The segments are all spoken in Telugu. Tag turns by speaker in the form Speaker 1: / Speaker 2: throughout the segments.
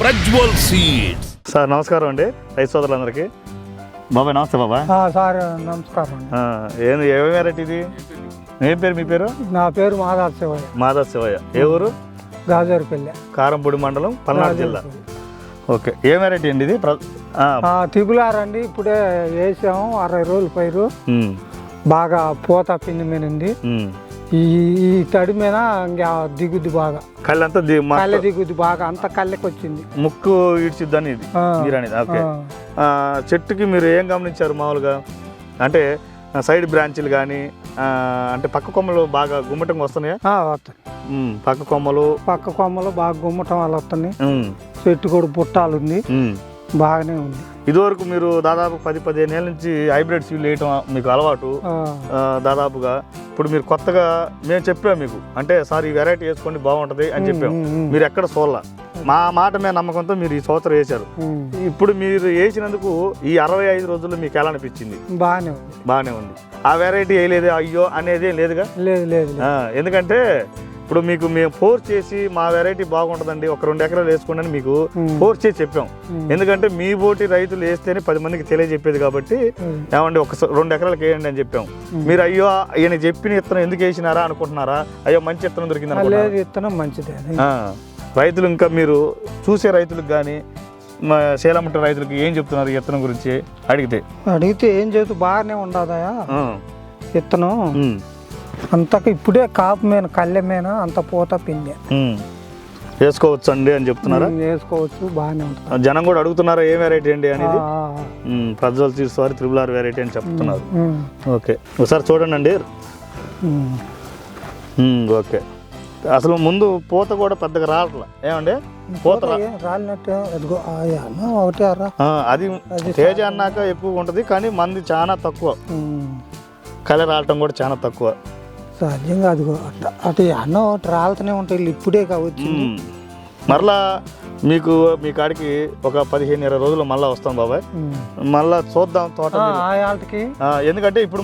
Speaker 1: ప్రజ్వల్ సీడ్స్.
Speaker 2: సార్ నమస్కారం అండి, రైతు సోదరులందరికీ. బాబాయ్ నమస్తే బాబాయ్.
Speaker 3: సార్ నమస్కారం.
Speaker 2: ఏం వెరైటీ ఇది? ఏం పేరు మీ పేరు?
Speaker 3: నా పేరు మాధవ శివయ్య.
Speaker 2: మాధవ శివయ్య. ఏ ఊరు?
Speaker 3: గాజారిపల్లి,
Speaker 2: కారంపూడి మండలం, పల్నాడు జిల్లా. ఓకే, ఏ వెరైటీ అండి ఇది?
Speaker 3: తిగులారండి. ఇప్పుడే వేసాము, 60 రోజులు పైరు. బాగా పూత పిండి మీద ఉంది. ఈ తడి మీద ఇంకా దిగుద్ది బాగా,
Speaker 2: కళ్ళంతా
Speaker 3: కళ్ళ దిగుద్ది బాగా, అంత కళ్ళకి వచ్చింది.
Speaker 2: ముక్కు ఈడ్చిద్దని ఇది మీరు అనేది. ఓకే, చెట్టుకి మీరు ఏం గమనించారు మామూలుగా? అంటే సైడ్ బ్రాంచీలు కానీ, అంటే పక్క కొమ్మలు బాగా గుమ్మటంగా వస్తున్నాయా?
Speaker 3: వస్తాయి.
Speaker 2: పక్క కొమ్మలు
Speaker 3: బాగా గుమ్మటం వల్ల వస్తున్నాయి. చెట్టు కూడా బుట్టాలు ఉంది, బాగానే ఉంది.
Speaker 2: ఇదివరకు మీరు దాదాపు 10-15 ఏళ్ళ నుంచి హైబ్రిడ్ సీడ్లు వేయటం మీకు అలవాటు దాదాపుగా. ఇప్పుడు మీరు కొత్తగా మేము చెప్పాము మీకు, అంటే సార్ ఈ వెరైటీ వేసుకోండి బాగుంటది అని చెప్పాము. మీరు ఎక్కడ చూడాల, మా మాట మీద నమ్మకంతో మీరు ఈ సంవత్సరం వేశారు. ఇప్పుడు మీరు వేసినందుకు ఈ 65 రోజుల్లో మీకు ఎలా అనిపించింది? బాగానే ఉంది. ఆ వెరైటీ వేయలేదు అయ్యో అనేది లేదుగా?
Speaker 3: లేదు.
Speaker 2: ఎందుకంటే ఇప్పుడు మీకు మేము ఫోర్స్ చేసి మా వెరైటీ బాగుంటుందండి, ఒక 2 ఎకరాలు వేసుకోండి అని మీకు ఫోర్స్ చేసి చెప్పాం. ఎందుకంటే మీ బోటి రైతులు వేస్తేనే 10 మందికి తెలియజెప్పేది కాబట్టి, ఏమండి ఒక 2 ఎకరాలకు వేయండి అని చెప్పాం. మీరు అయ్యో ఈయన చెప్పిన విత్తనం ఎందుకు వేసినారా అనుకుంటున్నారా? అయ్యో మంచి విత్తనం దొరికింది.
Speaker 3: విత్తనం మంచిదే.
Speaker 2: రైతులు ఇంకా మీరు చూసే రైతులకు కానీ శేలముట్ట రైతులకు ఏం చెప్తున్నారు విత్తనం గురించి అడిగితే
Speaker 3: ఏం చెబుతూ బాగానే ఉండదయా విత్తనం అంతకు. ఇప్పుడే కాపు మీద కళ్ళె మీద అంత పూత పిండి
Speaker 2: వేసుకోవచ్చు అండి అని చెప్తున్నారా?
Speaker 3: వేసుకోవచ్చు, బాగానే ఉంటుంది.
Speaker 2: జనం కూడా అడుగుతున్నారా ఏ వెరైటీ అండి అనేది? ప్రజ్వల్ సీడ్స్ వారి త్రిబుల్ వెరైటీ అని చెప్తున్నారు. ఓకే, ఒకసారి చూడండి అండి. ఓకే, అసలు ముందు పూత కూడా పెద్దగా రావట్లా ఏమండి? పూత
Speaker 3: రాలినట్టు
Speaker 2: అది తేజ అన్నాక ఎక్కువ ఉంటుంది, కానీ మంది చాలా తక్కువ. కలర్ రావటం కూడా చాలా తక్కువ.
Speaker 3: సహజంగా అదిగో అటు అన్నం రాలుతూనే ఉంటాయి. ఇప్పుడే కావచ్చు.
Speaker 2: మరలా మీకు మీ కాడికి ఒక 15-20 రోజులు మళ్ళీ వస్తాం బాబాయ్. మళ్ళా చూద్దాం తోట. ఎందుకంటే ఇప్పుడు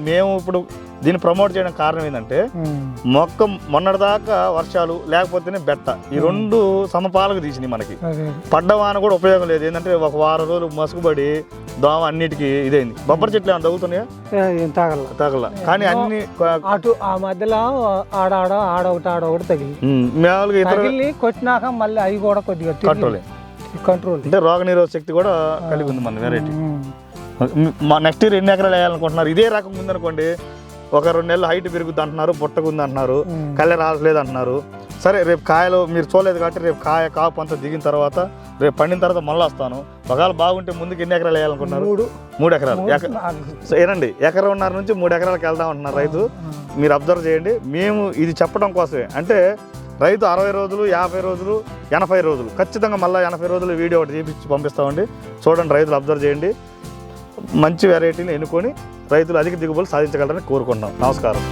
Speaker 2: మేము ఇప్పుడు దీన్ని ప్రమోట్ చేయడం కారణం ఏంటంటే, మొక్క మొన్నటిదాకా వర్షాలు లేకపోతేనే బెట్ట, ఈ 2 సమపాలకు తీసినాయి. మనకి పడ్డవాన కూడా ఉపయోగం లేదు. ఏంటంటే ఒక 1 వారం రోజులు మసుగుబడి దోమ అన్నిటికీ ఇదైంది. బొబ్బరి చెట్లు ఏమైనా తగ్గుతున్నాయా? తగల. కానీ అన్ని
Speaker 3: అటు ఆ మధ్యలో ఆడొకటి తగిలి
Speaker 2: మామూలుగా ఇతర
Speaker 3: కొట్టినాక మళ్ళీ అవి కూడా కొద్దిగా కంట్రోల్,
Speaker 2: అంటే రోగ నిరోధక శక్తి కూడా కలిగి ఉంది మన వెరైటీ. నెక్స్ట్ ఇయర్ ఎన్ని ఎకరాలు వేయాలనుకుంటున్నారు? ఇదే రకం ఉందనుకోండి, ఒక 2 నెలలు హైట్ పెరుగుద్ది అంటున్నారు, పొట్టగుంది అంటున్నారు, కళ్ళె రావట్లేదు అంటున్నారు. సరే, రేపు కాయలు మీరు చూడలేదు కాబట్టి రేపు కాపు అంతా దిగిన తర్వాత, రేపు పండిన తర్వాత మళ్ళీ వస్తాను. ఒకవేళ బాగుంటే ముందుకు ఎన్ని ఎకరాలు వేయాలనుకుంటున్నారు? 3 ఎకరాలు. ఏనండి, 1.5 ఎకరం నుంచి 3 ఎకరాలకు వెళ్దాం అంటున్నారు రైతు. మీరు అబ్జర్వ్ చేయండి. మేము ఇది చెప్పడం కోసమే, అంటే రైతు 60 రోజులు, 50 రోజులు, 80 రోజులు, ఖచ్చితంగా మళ్ళీ 80 రోజులు వీడియో ఒకటి చూపించి పంపిస్తామండి. చూడండి, రైతులు అబ్జర్వ్ చేయండి. మంచి వెరైటీని ఎన్నుకొని రైతులు అధిక దిగుబడులు సాధించగలరని కోరుకుంటున్నాం. నమస్కారం.